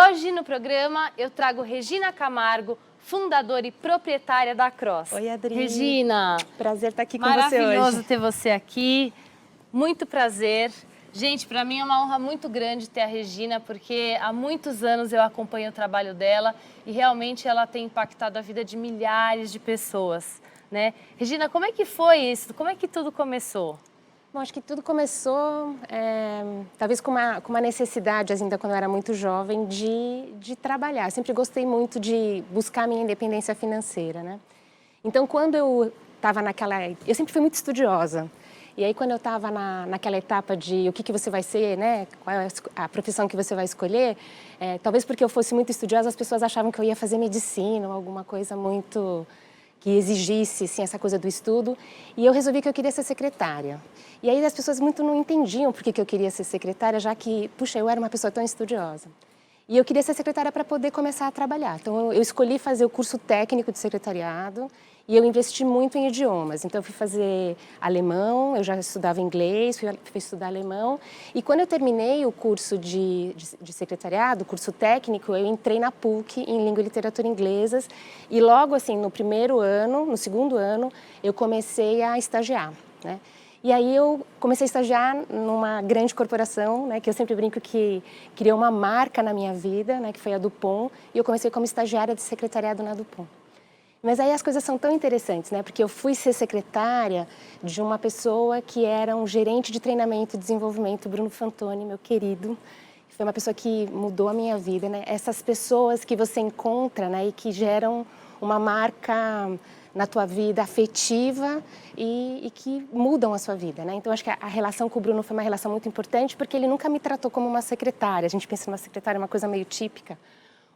hoje no programa eu trago Regina Camargo, fundadora e proprietária da Cross. Oi, Adri. Regina. Prazer estar aqui com você hoje. Maravilhoso ter você aqui. Muito prazer. Gente, para mim é uma honra muito grande ter a Regina, porque há muitos anos eu acompanho o trabalho dela e realmente ela tem impactado a vida de milhares de pessoas, né? Regina, como é que foi isso? Como é que tudo começou? Bom, acho que tudo começou, talvez com uma necessidade, ainda quando eu era muito jovem, de trabalhar. Eu sempre gostei muito de buscar a minha independência financeira, né? Então, quando eu estava naquela... Eu sempre fui muito estudiosa. E aí, quando eu estava naquela etapa de o que você vai ser, né? Qual é a profissão que você vai escolher, talvez porque eu fosse muito estudiosa, as pessoas achavam que eu ia fazer medicina ou alguma coisa muito... que exigisse, sim, essa coisa do estudo, e eu resolvi que eu queria ser secretária. E aí as pessoas muito não entendiam por que eu queria ser secretária, já que, puxa, eu era uma pessoa tão estudiosa. E eu queria ser secretária para poder começar a trabalhar. Então, eu escolhi fazer o curso técnico de secretariado e eu investi muito em idiomas. Então, eu fui fazer alemão, eu já estudava inglês, fui estudar alemão. E quando eu terminei o curso de secretariado, o curso técnico, eu entrei na PUC em Língua e Literatura Inglesas. E logo, assim, no segundo ano, eu comecei a estagiar, né? E aí eu comecei a estagiar numa grande corporação, né, que eu sempre brinco que criou uma marca na minha vida, né, que foi a Dupont, e eu comecei como estagiária de secretariado na Dupont. Mas aí as coisas são tão interessantes, né, porque eu fui ser secretária de uma pessoa que era um gerente de treinamento e desenvolvimento, Bruno Fantoni, meu querido. Foi uma pessoa que mudou a minha vida, né? Essas pessoas que você encontra, né, e que geram uma marca na tua vida afetiva e que mudam a sua vida, né? Então, acho que a relação com o Bruno foi uma relação muito importante porque ele nunca me tratou como uma secretária. A gente pensa numa secretária, uma coisa meio típica.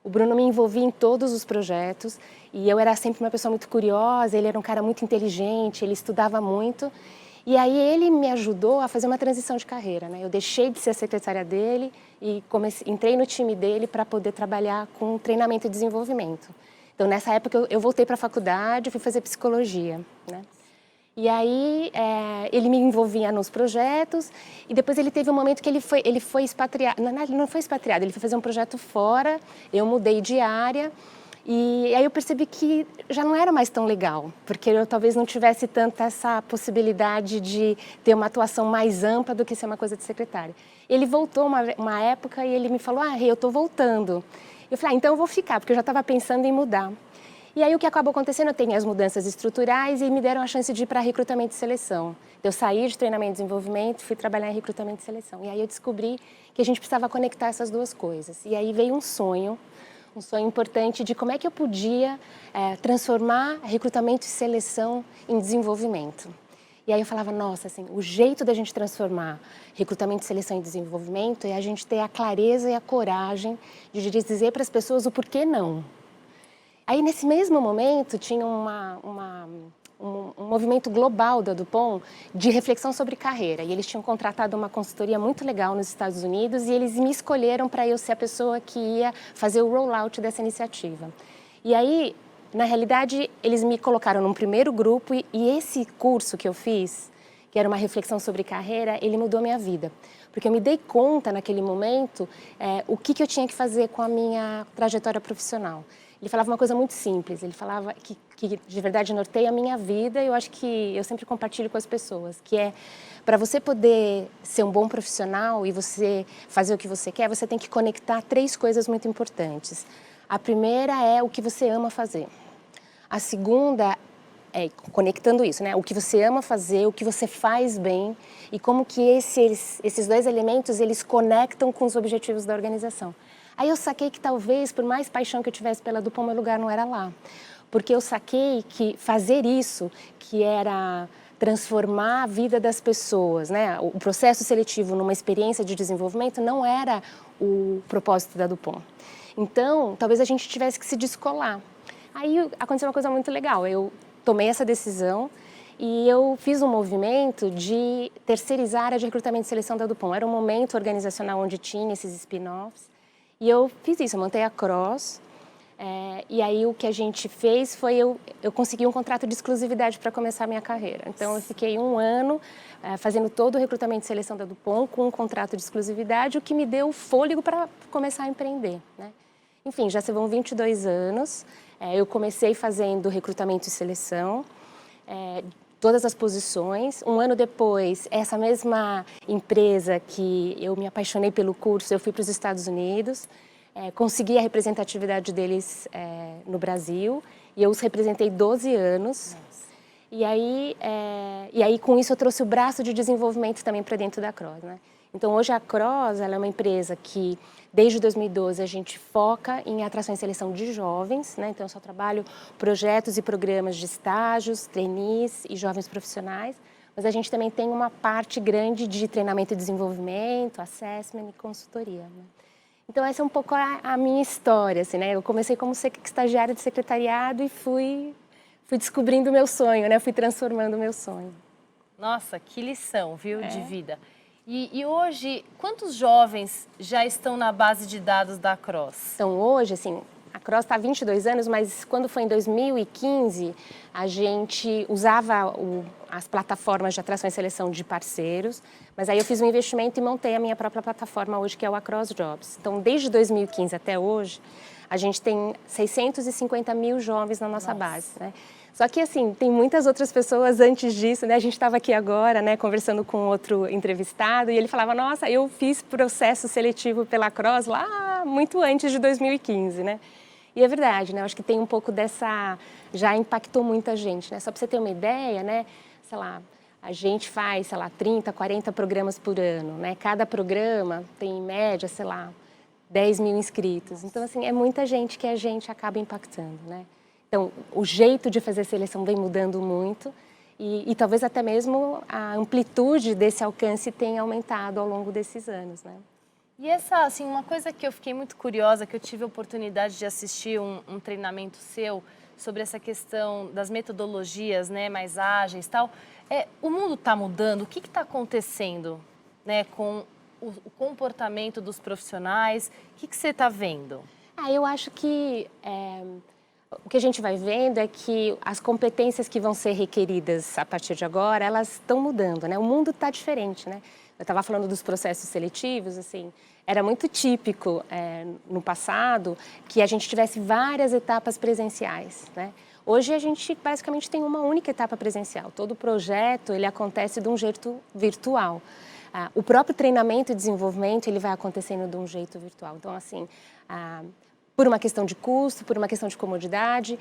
O Bruno me envolvia em todos os projetos e eu era sempre uma pessoa muito curiosa, ele era um cara muito inteligente, ele estudava muito. E aí ele me ajudou a fazer uma transição de carreira, né? Eu deixei de ser a secretária dele e entrei no time dele para poder trabalhar com treinamento e desenvolvimento. Então, nessa época, eu voltei para a faculdade, fui fazer psicologia, né? E aí, ele me envolvia nos projetos e depois ele teve um momento que ele foi expatriado. Não, ele não foi expatriado, ele foi fazer um projeto fora, eu mudei de área e aí eu percebi que já não era mais tão legal, porque eu talvez não tivesse tanta essa possibilidade de ter uma atuação mais ampla do que ser uma coisa de secretária. Ele voltou uma época e ele me falou, eu estou voltando. Eu falei, então eu vou ficar, porque eu já estava pensando em mudar. E aí o que acabou acontecendo, eu tenho as mudanças estruturais e me deram a chance de ir para recrutamento e seleção. Eu saí de treinamento e desenvolvimento, fui trabalhar em recrutamento e seleção. E aí eu descobri que a gente precisava conectar essas duas coisas. E aí veio um sonho importante de como é que eu podia transformar recrutamento e seleção em desenvolvimento. E aí eu falava, nossa, assim, o jeito da gente transformar recrutamento, seleção e desenvolvimento é a gente ter a clareza e a coragem de dizer para as pessoas o porquê não. Aí, nesse mesmo momento, tinha um movimento global da Dupont de reflexão sobre carreira. E eles tinham contratado uma consultoria muito legal nos Estados Unidos e eles me escolheram para eu ser a pessoa que ia fazer o rollout dessa iniciativa. E aí, na realidade, eles me colocaram num primeiro grupo e esse curso que eu fiz, que era uma reflexão sobre carreira, ele mudou a minha vida. Porque eu me dei conta, naquele momento, o que eu tinha que fazer com a minha trajetória profissional. Ele falava uma coisa muito simples, ele falava que de verdade norteia a minha vida e eu acho que eu sempre compartilho com as pessoas, que é para você poder ser um bom profissional e você fazer o que você quer, você tem que conectar 3 coisas muito importantes. A primeira é o que você ama fazer. A segunda é, conectando isso, né? O que você ama fazer, o que você faz bem e como que esses 2 elementos, eles conectam com os objetivos da organização. Aí eu saquei que talvez, por mais paixão que eu tivesse pela Dupont, meu lugar não era lá. Porque eu saquei que fazer isso, que era transformar a vida das pessoas, né? O processo seletivo numa experiência de desenvolvimento não era o propósito da Dupont. Então, talvez a gente tivesse que se descolar. Aí aconteceu uma coisa muito legal, eu tomei essa decisão e eu fiz um movimento de terceirizar a área de recrutamento e seleção da Dupont. Era um momento organizacional onde tinha esses spin-offs. E eu fiz isso, eu montei a Cross, E aí o que a gente fez foi eu consegui um contrato de exclusividade para começar a minha carreira. Então eu fiquei 1 ano fazendo todo o recrutamento e seleção da Dupont com um contrato de exclusividade, o que me deu fôlego para começar a empreender, né? Enfim, já se vão 22 anos. Eu comecei fazendo recrutamento e seleção, todas as posições. 1 ano depois, essa mesma empresa que eu me apaixonei pelo curso, eu fui para os Estados Unidos. Consegui a representatividade deles no Brasil e eu os representei 12 anos. E aí, com isso, eu trouxe o braço de desenvolvimento também para dentro da Cross, né? Então, hoje a Cross, ela é uma empresa que, desde 2012, a gente foca em atração e seleção de jovens, né? Então, eu só trabalho projetos e programas de estágios, trainees e jovens profissionais, mas a gente também tem uma parte grande de treinamento e desenvolvimento, assessment e consultoria, né? Então, essa é um pouco a minha história, assim, né? Eu comecei como estagiária de secretariado e fui descobrindo o meu sonho, né? Fui transformando o meu sonho. Nossa, que lição, viu, de vida. E hoje, quantos jovens já estão na base de dados da Cross? Então, hoje, assim, a Cross está há 22 anos, mas quando foi em 2015, a gente usava as plataformas de atração e seleção de parceiros, mas aí eu fiz um investimento e montei a minha própria plataforma hoje, que é o Across Jobs. Então, desde 2015 até hoje, a gente tem 650 mil jovens na nossa base, né? Só que, assim, tem muitas outras pessoas antes disso, né? A gente estava aqui agora, né, conversando com outro entrevistado e ele falava, nossa, eu fiz processo seletivo pela Cross lá muito antes de 2015, né? E é verdade, né? Eu acho que tem um pouco dessa... Já impactou muita gente, né? Só para você ter uma ideia, né? Sei lá, a gente faz, sei lá, 30, 40 programas por ano, né? Cada programa tem, em média, sei lá, 10 mil inscritos. Então, assim, é muita gente que a gente acaba impactando, né? Então, o jeito de fazer seleção vem mudando muito e talvez até mesmo a amplitude desse alcance tenha aumentado ao longo desses anos, né? E essa, assim, uma coisa que eu fiquei muito curiosa, que eu tive a oportunidade de assistir um treinamento seu sobre essa questão das metodologias, né, mais ágeis e tal. O mundo está mudando, o que está acontecendo, né, com o comportamento dos profissionais? O que você está vendo? Eu acho que o que a gente vai vendo é que as competências que vão ser requeridas a partir de agora, elas estão mudando, né? O mundo está diferente, né? Eu estava falando dos processos seletivos, assim, era muito típico no passado que a gente tivesse várias etapas presenciais, né? Hoje a gente basicamente tem uma única etapa presencial. Todo projeto ele acontece de um jeito virtual. O próprio treinamento e desenvolvimento ele vai acontecendo de um jeito virtual. Então, assim, por uma questão de custo, por uma questão de comodidade,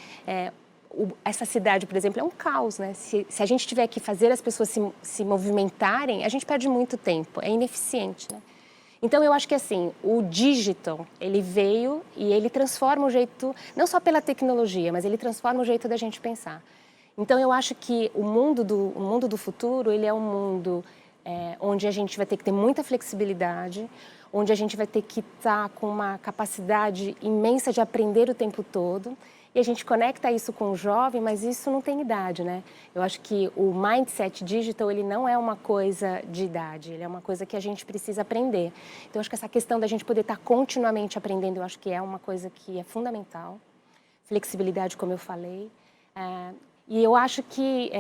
essa cidade, por exemplo, é um caos, né? Se a gente tiver que fazer as pessoas se movimentarem, a gente perde muito tempo, é ineficiente, né? Então, eu acho que, assim, o digital, ele veio e ele transforma o jeito, não só pela tecnologia, mas ele transforma o jeito da gente pensar. Então, eu acho que o mundo do futuro, ele é um mundo onde a gente vai ter que ter muita flexibilidade, onde a gente vai ter que estar com uma capacidade imensa de aprender o tempo todo. E a gente conecta isso com o jovem, mas isso não tem idade, né? Eu acho que o mindset digital, ele não é uma coisa de idade, ele é uma coisa que a gente precisa aprender. Então, eu acho que essa questão da gente poder estar continuamente aprendendo, eu acho que é uma coisa que é fundamental. Flexibilidade, como eu falei. E eu acho que...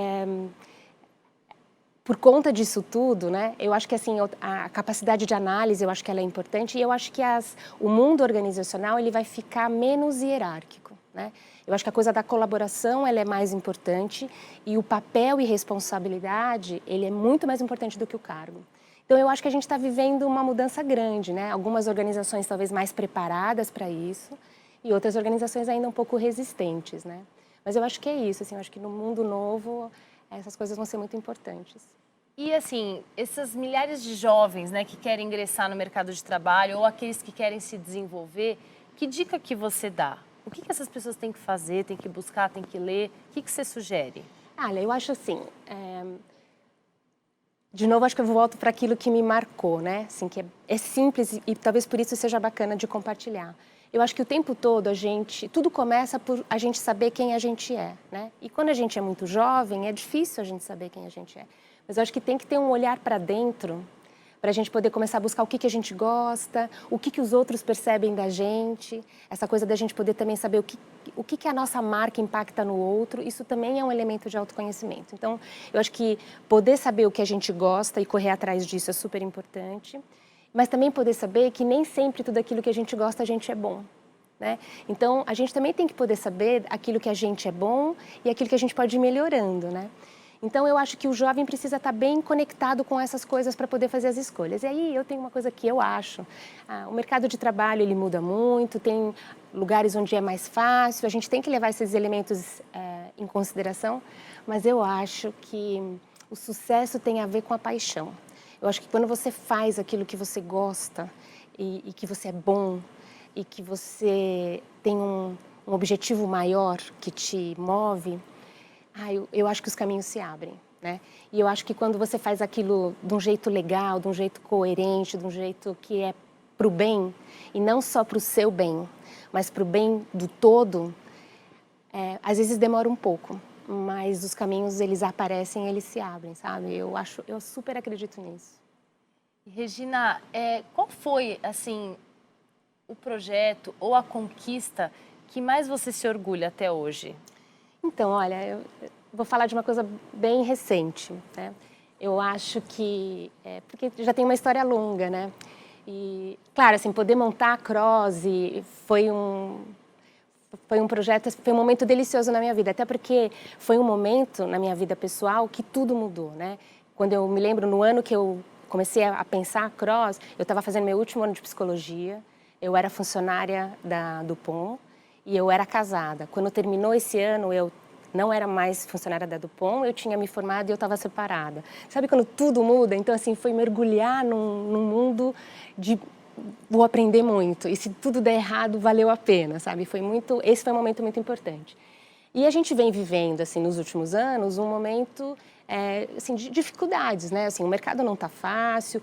por conta disso tudo, né, eu acho que assim, a capacidade de análise, eu acho que ela é importante e eu acho que o mundo organizacional ele vai ficar menos hierárquico, né? Eu acho que a coisa da colaboração ela é mais importante e o papel e responsabilidade ele é muito mais importante do que o cargo. Então, eu acho que a gente está vivendo uma mudança grande, né? Algumas organizações talvez mais preparadas para isso e outras organizações ainda um pouco resistentes, né? Mas eu acho que é isso, assim, eu acho que no mundo novo essas coisas vão ser muito importantes. E assim, esses milhares de jovens, né, que querem ingressar no mercado de trabalho ou aqueles que querem se desenvolver, que dica que você dá? O que essas pessoas têm que fazer, têm que buscar, têm que ler? O que você sugere? Olha, eu acho assim, de novo, acho que eu volto para aquilo que me marcou, né? Assim, que é simples e talvez por isso seja bacana de compartilhar. Eu acho que o tempo todo tudo começa por a gente saber quem a gente é, né? E quando a gente é muito jovem, é difícil a gente saber quem a gente é. Mas eu acho que tem que ter um olhar para dentro para a gente poder começar a buscar o que a gente gosta, o que os outros percebem da gente, essa coisa da gente poder também saber o que a nossa marca impacta no outro, isso também é um elemento de autoconhecimento. Então, eu acho que poder saber o que a gente gosta e correr atrás disso é super importante, mas também poder saber que nem sempre tudo aquilo que a gente gosta a gente é bom. Né? Então, a gente também tem que poder saber aquilo que a gente é bom e aquilo que a gente pode ir melhorando, né? Então, eu acho que o jovem precisa estar bem conectado com essas coisas para poder fazer as escolhas. E aí, eu tenho uma coisa que eu acho. O mercado de trabalho, ele muda muito, tem lugares onde é mais fácil, a gente tem que levar esses elementos em consideração, mas eu acho que o sucesso tem a ver com a paixão. Eu acho que quando você faz aquilo que você gosta e que você é bom e que você tem um objetivo maior que te move, eu acho que os caminhos se abrem, né? E eu acho que quando você faz aquilo de um jeito legal, de um jeito coerente, de um jeito que é para o bem, e não só para o seu bem, mas para o bem do todo, às vezes demora um pouco, mas os caminhos, eles aparecem, eles se abrem, sabe? Eu super acredito nisso. Regina, qual foi, assim, o projeto ou a conquista que mais você se orgulha até hoje? Então, olha, eu vou falar de uma coisa bem recente, né? Eu acho que, porque já tem uma história longa, né? E, claro, assim, poder montar a Croze foi um projeto, foi um momento delicioso na minha vida, até porque foi um momento na minha vida pessoal que tudo mudou, né? Quando eu me lembro, no ano que eu comecei a pensar a Croze, eu estava fazendo meu último ano de psicologia, eu era funcionária da Dupont, e eu era casada. Quando terminou esse ano, eu não era mais funcionária da Dupont, eu tinha me formado e eu estava separada. Sabe quando tudo muda? Então, assim, foi mergulhar num mundo de vou aprender muito. E se tudo der errado, valeu a pena, sabe? Esse foi um momento muito importante. E a gente vem vivendo, assim, nos últimos anos, um momento assim, de dificuldades, né? Assim, o mercado não está fácil,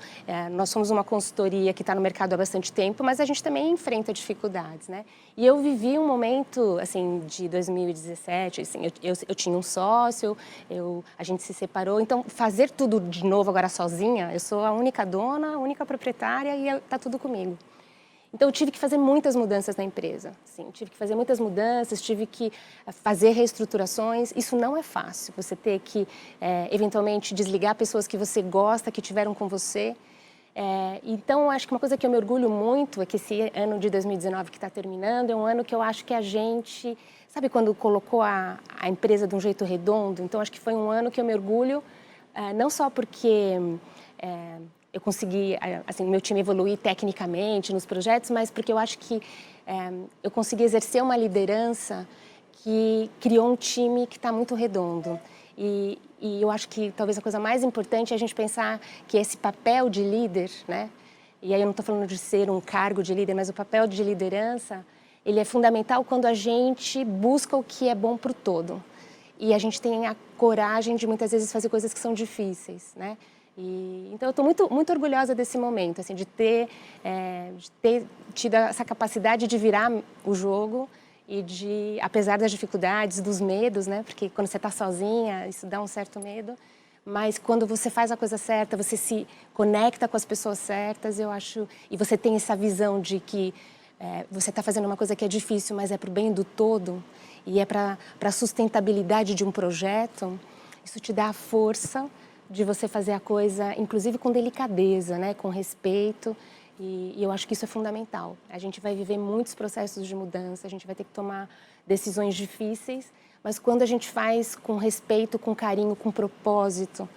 nós somos uma consultoria que está no mercado há bastante tempo, mas a gente também enfrenta dificuldades, né? E eu vivi um momento, assim, de 2017, assim, eu tinha um sócio, a gente se separou, então fazer tudo de novo agora sozinha, eu sou a única dona, a única proprietária e está tudo comigo. Então, eu tive que fazer muitas mudanças na empresa. Sim, tive que fazer muitas mudanças, tive que fazer reestruturações. Isso não é fácil, você ter que, eventualmente, desligar pessoas que você gosta, que tiveram com você. Então, acho que uma coisa que eu me orgulho muito é que esse ano de 2019 que está terminando é um ano que eu acho que a gente... Sabe quando colocou a empresa de um jeito redondo? Então, acho que foi um ano que eu me orgulho, não só porque... eu consegui, assim, meu time evoluir tecnicamente nos projetos, mas porque eu acho que eu consegui exercer uma liderança que criou um time que está muito redondo. E eu acho que talvez a coisa mais importante é a gente pensar que esse papel de líder, né? E aí eu não estou falando de ser um cargo de líder, mas o papel de liderança, ele é fundamental quando a gente busca o que é bom para o todo. E a gente tem a coragem de muitas vezes fazer coisas que são difíceis, né? Então, eu estou muito orgulhosa desse momento, assim, de ter tido essa capacidade de virar o jogo e de, apesar das dificuldades, dos medos, né? Porque quando você está sozinha, isso dá um certo medo. Mas quando você faz a coisa certa, você se conecta com as pessoas certas, eu acho... E você tem essa visão de que você está fazendo uma coisa que é difícil, mas é para o bem do todo e é para a sustentabilidade de um projeto, isso te dá a força de você fazer a coisa, inclusive com delicadeza, né? Com respeito, e eu acho que isso é fundamental. A gente vai viver muitos processos de mudança, a gente vai ter que tomar decisões difíceis, mas quando a gente faz com respeito, com carinho, com propósito,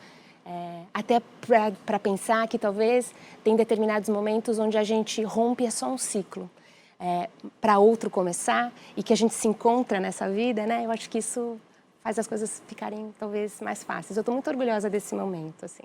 até para pensar que talvez tem determinados momentos onde a gente rompe, é só um ciclo, para outro começar, e que a gente se encontra nessa vida, né? Eu acho que isso faz as coisas ficarem, talvez, mais fáceis. Eu estou muito orgulhosa desse momento, assim.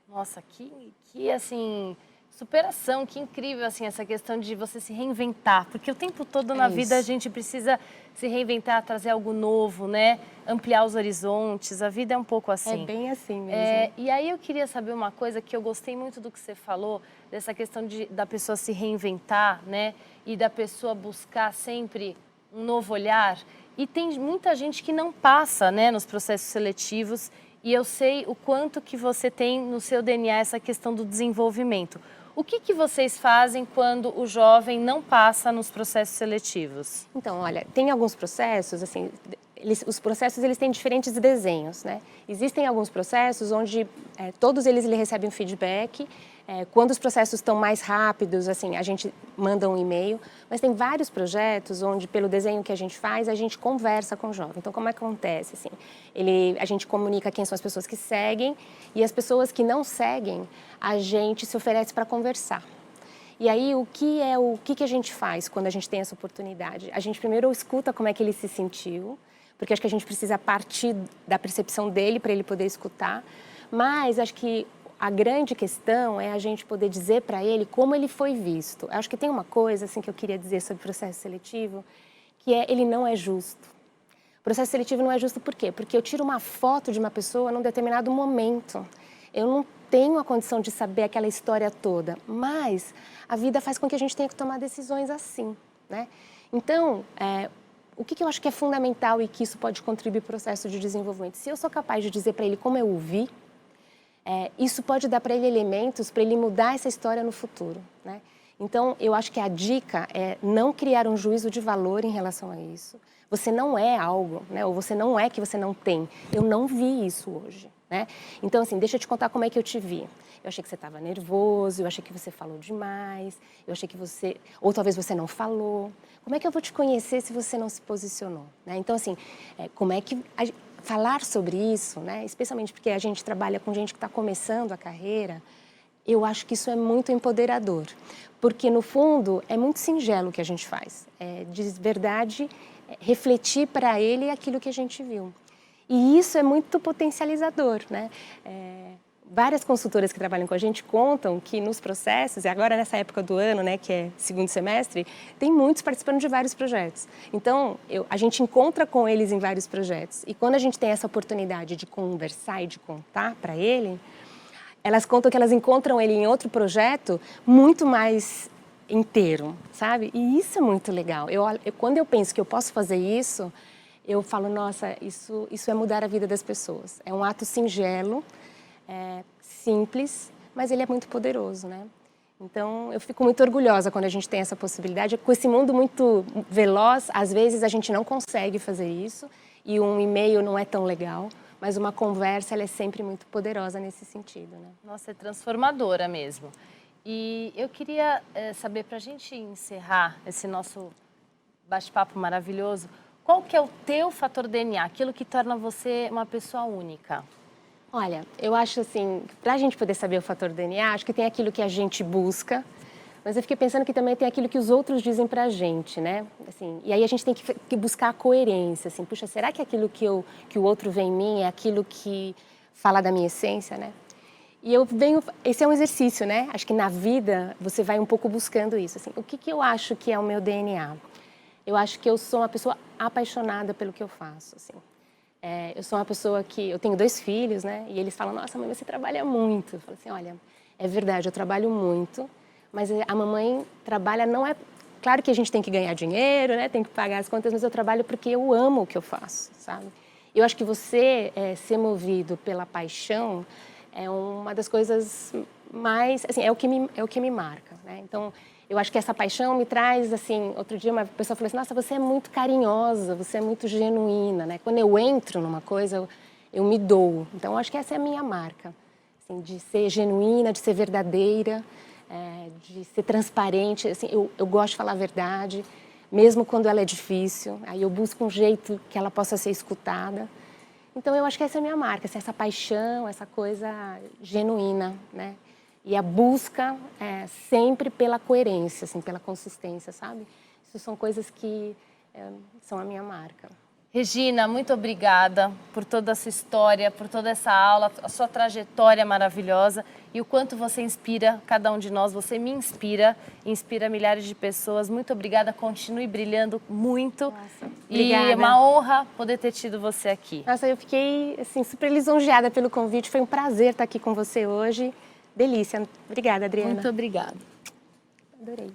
Nossa, que assim, superação, que incrível, assim, essa questão de você se reinventar. Porque o tempo todo na vida a gente precisa se reinventar, trazer algo novo, né? Ampliar os horizontes, a vida é um pouco assim. É bem assim mesmo. E aí eu queria saber uma coisa que eu gostei muito do que você falou, dessa questão da pessoa se reinventar, né? E da pessoa buscar sempre um novo olhar. E tem muita gente que não passa, né, nos processos seletivos e eu sei o quanto que você tem no seu DNA essa questão do desenvolvimento. O que vocês fazem quando o jovem não passa nos processos seletivos? Então, olha, tem alguns processos, assim, os processos eles têm diferentes desenhos, né? Existem alguns processos onde todos eles recebem um feedback. Quando os processos estão mais rápidos, assim, a gente manda um e-mail, mas tem vários projetos onde, pelo desenho que a gente faz, a gente conversa com o jovem. Então, como é que acontece? Assim, a gente comunica quem são as pessoas que seguem e as pessoas que não seguem, a gente se oferece para conversar. E aí, o que a gente faz quando a gente tem essa oportunidade? A gente primeiro escuta como é que ele se sentiu, porque acho que a gente precisa partir da percepção dele para ele poder escutar, mas acho que a grande questão é a gente poder dizer para ele como ele foi visto. Acho que tem uma coisa assim, que eu queria dizer sobre o processo seletivo, que ele não é justo. O processo seletivo não é justo por quê? Porque eu tiro uma foto de uma pessoa num determinado momento. Eu não tenho a condição de saber aquela história toda, mas a vida faz com que a gente tenha que tomar decisões assim, né? Então, o que eu acho que é fundamental e que isso pode contribuir para o processo de desenvolvimento? Se eu sou capaz de dizer para ele como eu o vi, isso pode dar para ele elementos para ele mudar essa história no futuro, né? Então, eu acho que a dica é não criar um juízo de valor em relação a isso. Você não é algo, né? Ou você não é que você não tem. Eu não vi isso hoje, né? Então, assim, deixa eu te contar como é que eu te vi. Eu achei que você estava nervoso, eu achei que você falou demais, eu achei que você... Ou talvez você não falou. Como é que eu vou te conhecer se você não se posicionou, né? Então, assim, como é que... Falar sobre isso, né? Especialmente porque a gente trabalha com gente que está começando a carreira, eu acho que isso é muito empoderador. Porque, no fundo, é muito singelo o que a gente faz. De verdade, refletir para ele aquilo que a gente viu. E isso é muito potencializador, né? Várias consultoras que trabalham com a gente contam que nos processos, e agora nessa época do ano, né, que é segundo semestre, tem muitos participando de vários projetos. Então, a gente encontra com eles em vários projetos. E quando a gente tem essa oportunidade de conversar e de contar para ele, elas contam que elas encontram ele em outro projeto muito mais inteiro, sabe? E isso é muito legal. Quando eu penso que eu posso fazer isso, eu falo, nossa, isso é mudar a vida das pessoas. É um ato singelo, simples, mas ele é muito poderoso, né? Então, eu fico muito orgulhosa quando a gente tem essa possibilidade. Com esse mundo muito veloz, às vezes a gente não consegue fazer isso e um e-mail não é tão legal, mas uma conversa ela é sempre muito poderosa nesse sentido, né? Nossa, é transformadora mesmo. E eu queria saber, para a gente encerrar esse nosso bate-papo maravilhoso, qual que é o teu fator DNA, aquilo que torna você uma pessoa única? Olha, eu acho assim, para a gente poder saber o fator DNA, acho que tem aquilo que a gente busca, mas eu fiquei pensando que também tem aquilo que os outros dizem pra gente, né? Assim, e aí a gente tem que buscar a coerência, assim, puxa, será que aquilo que o outro vê em mim é aquilo que fala da minha essência, né? E esse é um exercício, né? Acho que na vida você vai um pouco buscando isso, assim, o que eu acho que é o meu DNA? Eu acho que eu sou uma pessoa apaixonada pelo que eu faço, assim. Eu sou uma pessoa que... Eu tenho 2 filhos, né? E eles falam, nossa, mãe, você trabalha muito. Eu falo assim, olha, é verdade, eu trabalho muito, mas a mamãe trabalha, não é... Claro que a gente tem que ganhar dinheiro, né? Tem que pagar as contas, mas eu trabalho porque eu amo o que eu faço, sabe? Eu acho que você ser movido pela paixão é uma das coisas mais... Assim, é o que me marca, né? Então... Eu acho que essa paixão me traz, assim... Outro dia uma pessoa falou assim, nossa, você é muito carinhosa, você é muito genuína, né? Quando eu entro numa coisa, eu me dou. Então, eu acho que essa é a minha marca, assim, de ser genuína, de ser verdadeira, de ser transparente. Assim, eu gosto de falar a verdade, mesmo quando ela é difícil. Aí eu busco um jeito que ela possa ser escutada. Então, eu acho que essa é a minha marca, assim, essa paixão, essa coisa genuína, né? E a busca sempre pela coerência, assim, pela consistência, sabe? Isso são coisas que são a minha marca. Regina, muito obrigada por toda a sua história, por toda essa aula, a sua trajetória maravilhosa e o quanto você inspira cada um de nós. Você me inspira, inspira milhares de pessoas. Muito obrigada, continue brilhando muito. Nossa, e obrigada. é uma honra poder ter tido você aqui. Nossa, eu fiquei assim, super lisonjeada pelo convite. Foi um prazer estar aqui com você hoje. Delícia. Obrigada, Adriana. Muito obrigada. Adorei.